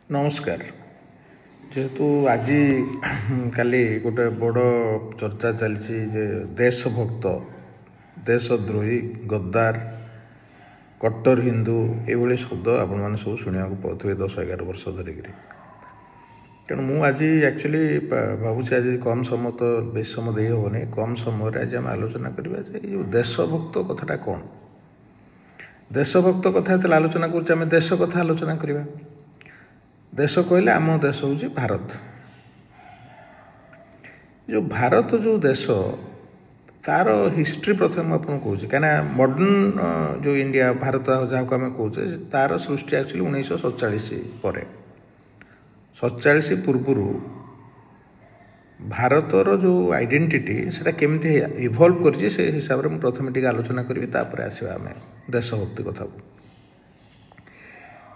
नमस्कार। जेहेतु आज काली गोटे बड़ चर्चा चलती जे देशभक्त देशद्रोही गद्दार कट्टर हिंदू ये शब्द आपण मैंने सब शुणा पाते 10-11 वर्ष धरिक तेणु मुझे एक्चुअली भावुँ आज कम समय तो बेस समय दे हेनी कम समय आज आम आलोचना करवा जो देशभक्त कथाटा कौन देशभक्त कथा जो आलोचना कर देश कथा आलोचना करवा देश कहले आम देश हूँ भारत जो भारत जो देश तार हिस्ट्री प्रथम आपको कौच कहीं मॉडर्न जो इंडिया भारत जहाँ को आम कौचे तार सृष्टि एक्चुअली 1947 पर 47 पूर्व भारतर जो आइडेंटिटी से केमती इवॉल्व कर हिसाब से प्रथम टी आलोचना करी आसवा आम देशभक्ति कथा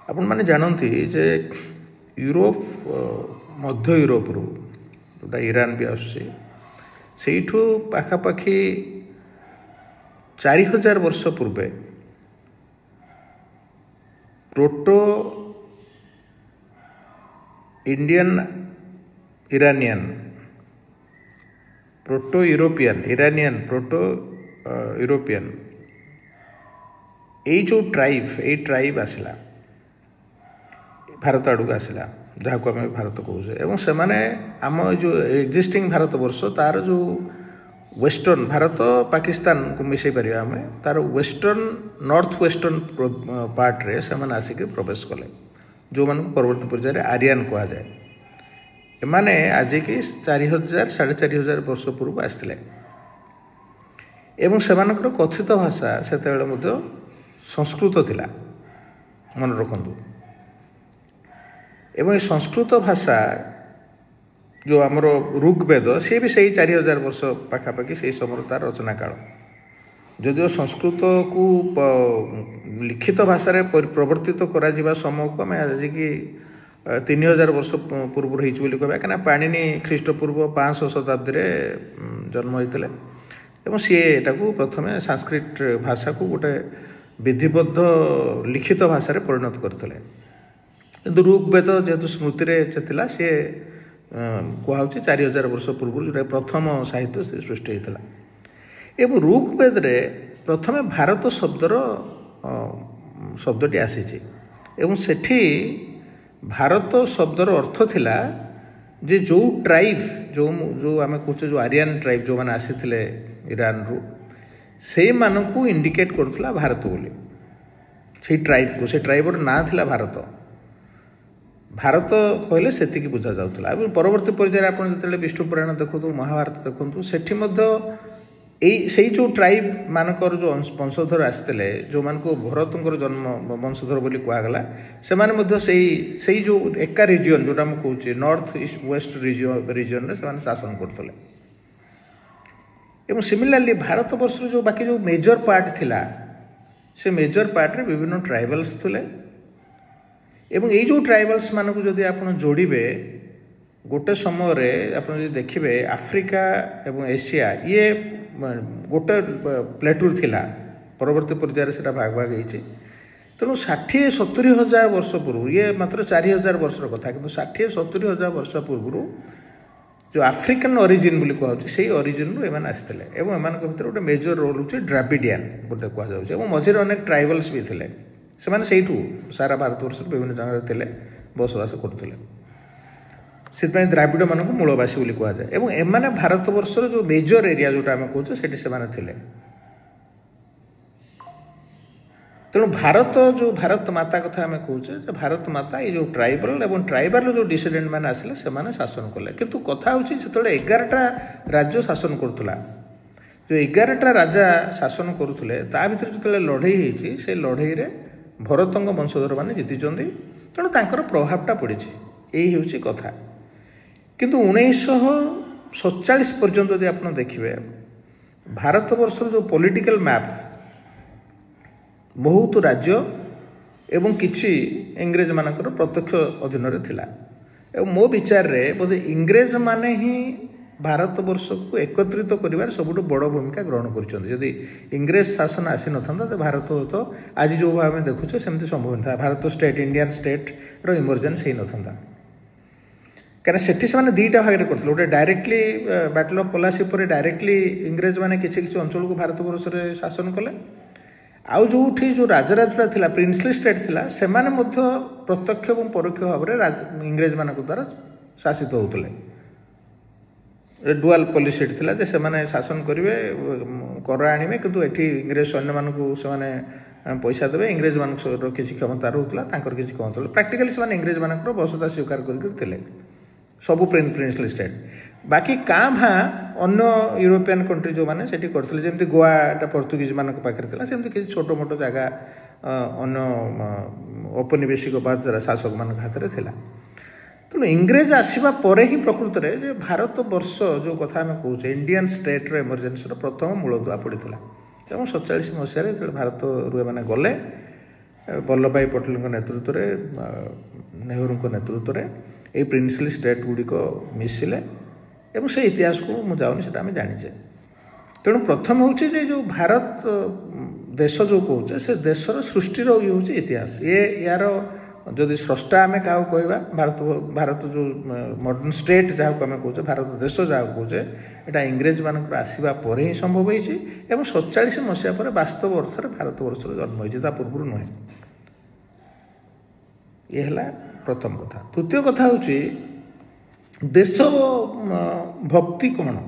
आपण मैंने जानती जे यूरोप मध्य यूरोप रू जोटा ईरान भी आसठू पाखापाखि 4000 वर्ष पूर्वे proto Indian Iranian proto European Iranian proto European ये जो ट्राइब आसला भारत आड़ को आसला जहाँ को आम भारत कहे से आम जो एक्जिस्टिंग भारत वर्ष तार जो वेस्टर्न भारत पाकिस्तान को मिसई पार आम तार वेस्टर्न नॉर्थ वेस्टर्न पार्ट रे से आसिक प्रवेश कले जो मान परवर्ती पर्यायर आर्यन कह जाए एमाने आज की 4000-4500 वर्ष पूर्व आसते से कथित भाषा से संस्कृत थिला मन रखु एवं संस्कृत भाषा जो आमर ऋग्वेद सी भी सही 4000 वर्ष पाखापाखि से समय तार रचना काल जदिव संस्कृत को लिखित भाषा रे प्रवर्तित करा समय को आम आज की 3000 वर्ष पूर्व कहना कहीं पाणिनि ख्रीष्टपूर्व 500 शताब्दी जन्म होते सी प्रथम संस्कृत भाषा को गोटे विधिबद्ध लिखित भाषा रे परिणत करते किंतु ऋग्वेद जेहेतु स्मृति रे सी कहुच्छे 4000 वर्ष पूर्व जो प्रथम साहित्य से सृष्टि होता एवं ऋग्वेद रे प्रथम भारत शब्दर शब्दटी आसी सेठी भारत शब्दर अर्थ थिला जे जो ट्राइब जो आम कहे जो आर्यन ट्राइब जो मैंने आसी ईरान रु से मानू इंडिकेट करुला भारत बोली से ट्राइब को से ट्राइबर ना थिला भारत भारत कहले से बुझा जाउथला परवर्ती पर्यायर आप जो विष्णु पुराण देखु महाभारत देखु से जो ट्राइब मानकर जो वंशधर आसते जो मान को भरत जन्म वंशधर बोली कहगला से जो एका रिजन जोटा हम कहे नॉर्थ ईस्ट वेस्ट रिजन से शासन करते सिमिलारली भारत वर्ष जो बाकी जो मेजर पार्ट थिला से मेजर पार्ट रे विभिन्न ट्राइबल्स थिले एवं ये जो ट्राइबल्स मानक जदि आप जोड़े गोटे समय आप देखिए आफ्रिका एवं एशिया ये गोटे प्लेटूर थिला परवर्ती पर्यायर से भाग भाग होती तेणु 60-70 हजार वर्ष पूर्व ये मात्र 4000 वर्ष कथा कि 60-70 हजार वर्ष पूर्व जो आफ्रिकान ओरिजिन बोली कहूँ से ओरिजिन रू एम आसते एम भर गोटे मेजर रोल होची ड्राविडियन गोटे कहुच्छे मझे अनेक ट्राइबल्स भी थे से सारा भारतवर्ष विभिन्न जगह थे बसवास करते द्राविड़ मान मूलवासी बोली कहुए एवं एमाने भारतवर्ष जो मेजर एरिया जोटा आम कहे से तेणु भारत जो भारत माता कथा आम कहे भारत माता ये जो ट्राइबल एवं ट्राइबल जो डिसेडेंट मैंने आसिले से शासन कले किंतु कथा हूँ जो 11टा राज्य शासन करुला जो 11टा राजा शासन करुले ता भर जो लड़ई होती से लड़ई भरतंग वंशधर मैंने जीति तेणु तांकर प्रभावटा पड़ी यही हूँ कथा किंतु 1947 पर्यंत यदि आप देखिए भारतवर्ष जो पॉलिटिकल मैप बहुत राज्य एवं किछि इंग्रेज मानकर प्रत्यक्ष अधीन थिला एवं मो विचार रे बोधे इंग्रेज माने ही भारतवर्ष को एकत्रित कर सब बड़ भूमिका ग्रहण कर इंग्रेज शासन आसी न था तो भारत तो आज जो भाव में देखुचे सेमती संभव था भारत स्टेट इंडियन स्टेट रो इमर्जेन्स हो न क्या से दुईटा भाग में करते गोटे डायरेक्टली बैटल ऑफ पलासी पर डायरेक्टली इंग्रेज मैंने किसी अंचल को भारतवर्ष में शासन कले आउ जो राजराजुड़ा थिला प्रिंसली स्टेट थिला से प्रत्यक्ष और परोक्ष भाव में इंग्रेज मान द्वारा शासित होते डुआल पॉलिसी थिला जे से शासन करेंगे कर आने किंतु एठी इंग्रेज सैन्य मानक से पैसा देवे इंग्रेज मान किसी क्षमता रोला किसी क्षमता प्राक्टिकली से इंग्रेज मान बसता स्वीकार करते सबू प्रिंसली स्टेट बाकी काँ भाँ अन्य यूरोपियन कंट्री जो मैंने सेठी करथिले जेमती गोवाटा पोर्तुगीज मान पाखे थिला सेमती किसी छोट मोट जगह अन्य औपनिवेशिक शासक मान हाथ में थिला तेणु इंग्रेज आसवा पर ही प्रकृत में भारत वर्ष जो कथा आम कहे इंडियन स्टेट इमर्जेन्सी प्रथम मूलदुआ पड़ा तेणु 47 मसीह जो भारत रू मैंने गले वल्लभ भाई पटेल नेतृत्व में नेहरू नेतृत्व में ये प्रिंसली स्टेट गुड़िक मिसिले एवं से इतिहास को मुझे जाऊनी से जानीचे तेणु प्रथम हूँ जो भारत देश जो कहे से देशर सृष्टिर ये हूँ इतिहास ये यार जदि स्रष्टा आम क्या कहवा भारत जो मॉडर्न स्टेट जहाँ को आम कहे भारत देश जहाँ कहे यहाँ इंग्रेज मान आसवा पर ही संभव होती 47 मसीहा पर वास्तव अर्थ में भारतवर्ष जन्म होता पूर्व नुहे ये है प्रथम कथा तृतीय कथा हूँ देश भक्ति कौन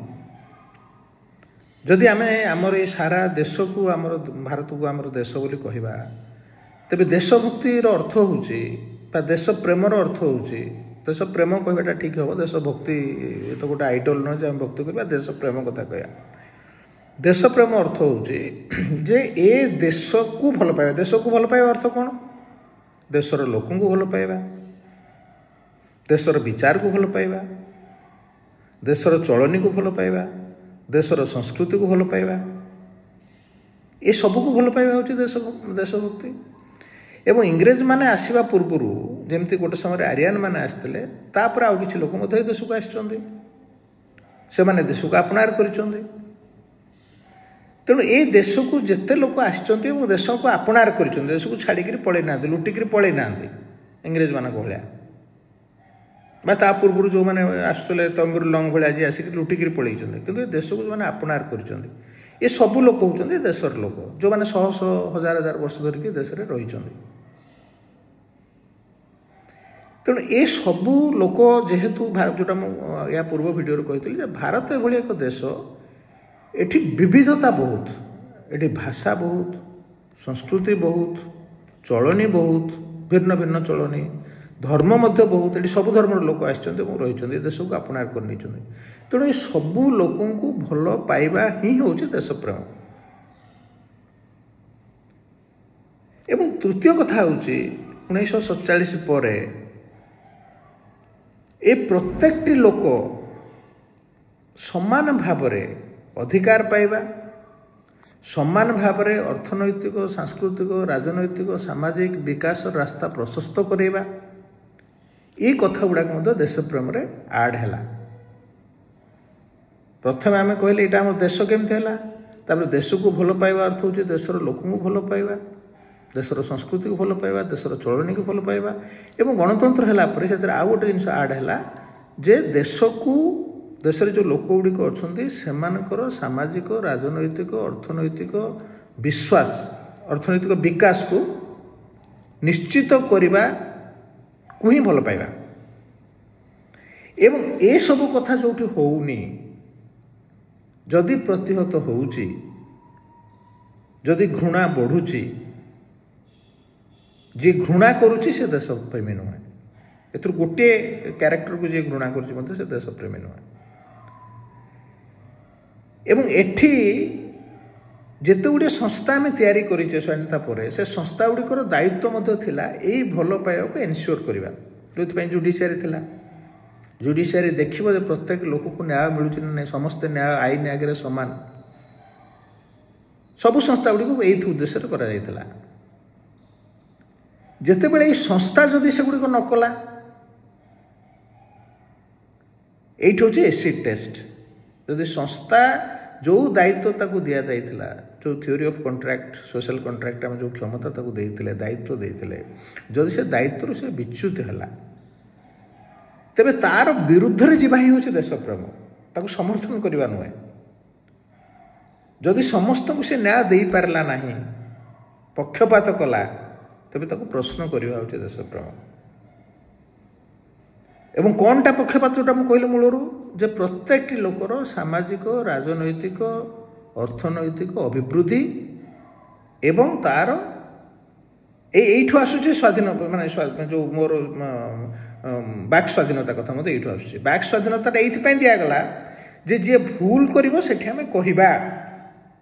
जदि आम आमर ये सारा देश को आमर भारत को आमर देश बोली कहवा तेरे देशभक्तिर अर्थ हूँ देश प्रेमर अर्थ हूँ देश प्रेम कहवाटा ठीक हम देश भक्ति तो गोटे आइडल नुहे जो आम भक्ति करवा देश प्रेम कथा कह देश प्रेम अर्थ हूँ जे ए देश को भल पाइबा देश को भल पाइबा अर्थ कौन देशर लोक को भल पाइबा देशर विचार को भल पाइबा देशर चलनी को भल पाइबा देशर संस्कृति को भल पाइबा ये सब को भल पाइबा हूँ देशभक्ति एवं इंग्रेज माने आसवा पूर्व जमती गोटे समय आर्यन मैंने आसते तापर आउ किसी लोक देश को आसने देश को अपनार कर तेणु ये देश को जिते लोक आसते देश को अपनार कर देश को छाड़ी पलि ना लुटिक पलि ना इंग्रेज मान भाया पूर्व जो मैंने आसुले तंबुर लंग भाई आज आसिक लुटिक पलि कि देश को जो अपनार कर ये सब लोक होती देशर लोक जो मैंने शह शह हजार हजार वर्ष धरिकी देश में रही तेणु ये सबू लोक जेहेतु जोटा या पूर्व भिडियो कही भारत एभली एक देश एठी विविधता बहुत एठी भाषा बहुत संस्कृति बहुत चलनी बहुत भिन्न भिन्न चलनी धर्म मध्य बहुत ये सब धर्म लोक आसते देश को अपनार कर नहीं तेणु ये सबू लोक भल पाइबा ही हूँ देश प्रेम एवं तृतीय कथा हूँ 1947 पर ए प्रत्येक लोक समान भाव अधिकार पाइबा समान भाव अर्थनैतिक सांस्कृतिक राजनैतिक सामाजिक विकास रास्ता प्रशस्त करवा ये कथा गुड़ाक देश प्रेम आड है प्रथम आम कहले यहाँ आम देश केमती है देश को भल पाइबा अर्थ हूँ देशर लोक को भल पाइबा देशर संस्कृति को भल पाइबा देशर चलनी को भल पाइबा एवं गणतंत्र है से आउ गोटे जिन आड है जे देश को देश जो लोक गुड़िक अच्छा से सामाजिक राजनैतिक अर्थनैतिक विश्वास अर्थनैतिक विकास को निश्चित करने को ही भल पाइबा एवं ए सब कथा जो होनी जदि प्रतिहत होउची जदि घृणा बढ़ुची जी घृणा करुची से देश प्रेमी नुहे एथर गोटे क्यारेक्टर को जी घृणा करुची से देश प्रेमी नुहे एवं एठी जेते गुड़े संस्था आम तैयारी करिचे स्वाधीनता पर से संस्था गुड़िकर दायित्व मध्य थिला एई भल पाइबा को एनश्योर करबा जो जुडिशियरी थिला जुडिशियरी देखिबो जे प्रत्येक लोक को न्याय मिलुछि ना समस्त न्याय आईन आगे समान सबु संस्था गुड़िक यही उद्देश्य करा जायतिला जेते बेले ई संस्था जदि से गुड़िक न कला एठी होछि एसिड टेस्ट जदि संस्था जो दायित्व ताकू दिया जाइथिला जो theory of contract social contract हम जो क्षमता ताकू देइथिले दायित्व देइथिले जदि से दायित्व से विच्युत हला तेबे तार विरुद्ध रे जीवा ही होचे देशप्रेम ताकू समर्थन करबा नुहे जदि समस्त को से न्याय दे पारला नाही पक्षपात कला तेबे ताकू प्रश्न करबा होचे देशप्रेम एवं कौनटा पक्षपात जोटा मुझे कहली मूलर जे प्रत्येक लोकर सामाजिक राजनैतिक अर्थनैतिक अभिवृद्धि एवं तार एठू आसूचे स्वाधीन माने जो मोर बाक स्वाधीनता कथा मत एठू आसूचे बाक स्वाधीनता ये दिगला जे जी भूल कर सेठी आम कहवा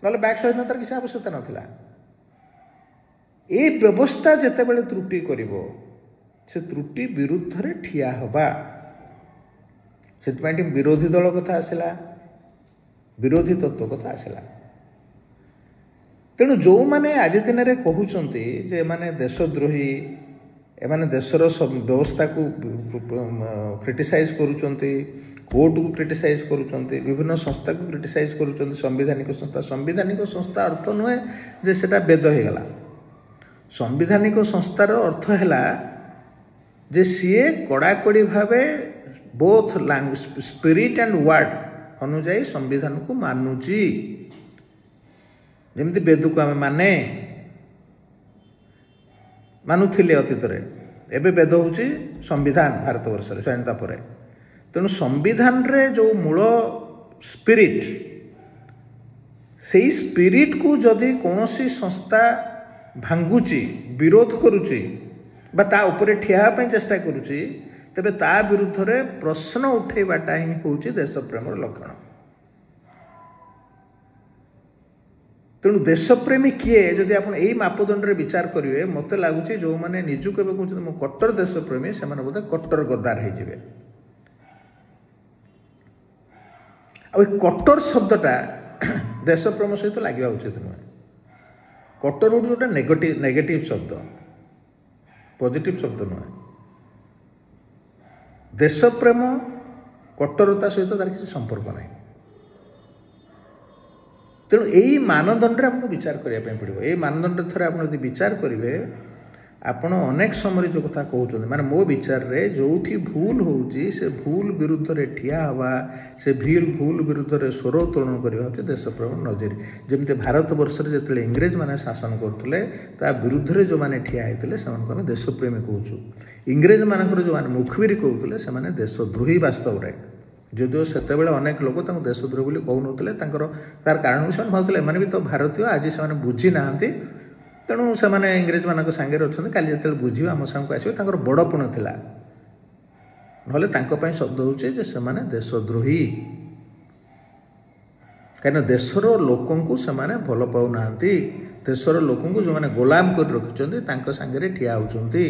ना बाक स्वाधीनतार किसी आवश्यकता नाला ये व्यवस्था जिते बड़े त्रुटि कर से त्रुटि विरुद्ध रे ठिया हवा से विरोधी दल कथा आसला विरोधी तत्व कथा आसला तेणु जो माने आज दिन रे कहउचंती जे माने देशद्रोही एमाने देशर व्यवस्था को क्रिटिसाइज करूचंती कोर्ट को क्रिटिसाइज करूचंती विभिन्न संस्था को क्रिटिसाइज करूचंती संवैधानिक संस्था अर्थ नुहे जे सेटा वेद हो गला संवैधानिक संस्थार अर्थ हैला जे सीए कड़ाकड़ी भावे both language spirit and word अनुजाई संविधान को मानुची जमती वेद को आम मानुथिले अतीत एबे वेद हूँ संविधान भारत वर्ष स्वाधीनता पर तेणु संविधान रे जो मूल स्पिरिट से स्पिरिट को जदि कौन संस्था भांगुची विरोध करुची बा ता उपरे ठिया ପାଇଁ चेष्टा करुची तेबे ता विरुद्ध रे प्रश्न उठेबाटा ही होची देशप्रेमर लक्षण तेणु देशप्रेमी किए जदि आपण एई मापदंड रे विचार करिवे मते लागुची जो माने निजु केबे कहउछ मो कट्टर देशप्रेमी से माने बोधे कट्टर गद्दार हे जिवे आ कट्टर शब्दटा देशप्रेम सहित लागिवा उचित नुहे कट्टर गोटे नेगेटिव शब्द पॉजिटिव शब्द नुहे देशप्रेम कट्टरता सहित तार किसी संपर्क ना तेणु यही मानदंड आमको विचार करने पड़ो ये मानदंड थोड़े आप विचार करेंगे आपण अनेक समय जो कथा कहते माने मो विचार रे जोठी भूल होउची से भूल विरुद्ध रे ठिया हवा से भूल विरुद्ध रे स्वर उत्तोलन करवा होचे देशप्रेम नजर जमते भारत वर्ष रे जतले इंग्रेज माने शासन करथले ता विरुद्ध रे जो माने ठिया हेतले समान हम देशप्रेमी कहूचु इंग्रेज मानकर जो माने मुखबिरी कहउतले से माने देशद्रोही वास्तव रे जदिओ सेते बेले अनेक लोक तांको देशद्रोही बोली कहउनथले तांकर तार कारण भी भावुले एमाने भी तो भारतीय आज से बुझी नाहांती तेणु से इंग्रेज मान सांगे अच्छा काली जो बुझे आम सामू आसवे बड़पण था ना शब्द होचे से देशद्रोही कहीं देशर लोक से भल पाऊना देशर लोक जो मैंने गोलाम कर रखिंट सांगे ठिया होती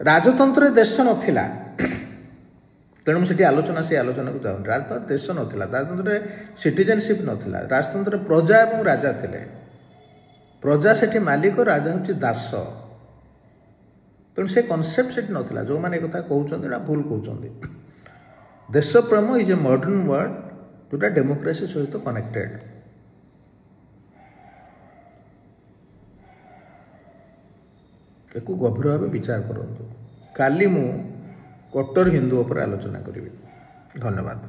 राजतंत्र देश नाला तेणु मुझे आलोचना से आलोचना को जाऊँ राजतंत्र देश नाला राजतंत्र सिटीजनशिप नाला राजतंत्र प्रजा और राजा थे प्रजा से मालिक राजा हूँ दास तेणु से कनसेप्ट से नाला जो मैंने कथा कहते भूल कहते देशप्रेम इज ए मॉडर्न वर्ड जोटा डेमोक्रेसी सहित कनेक्टेड एक गभीर भाव विचार करूँ काली मु कट्टर हिंदू पर आलोचना करी धन्यवाद।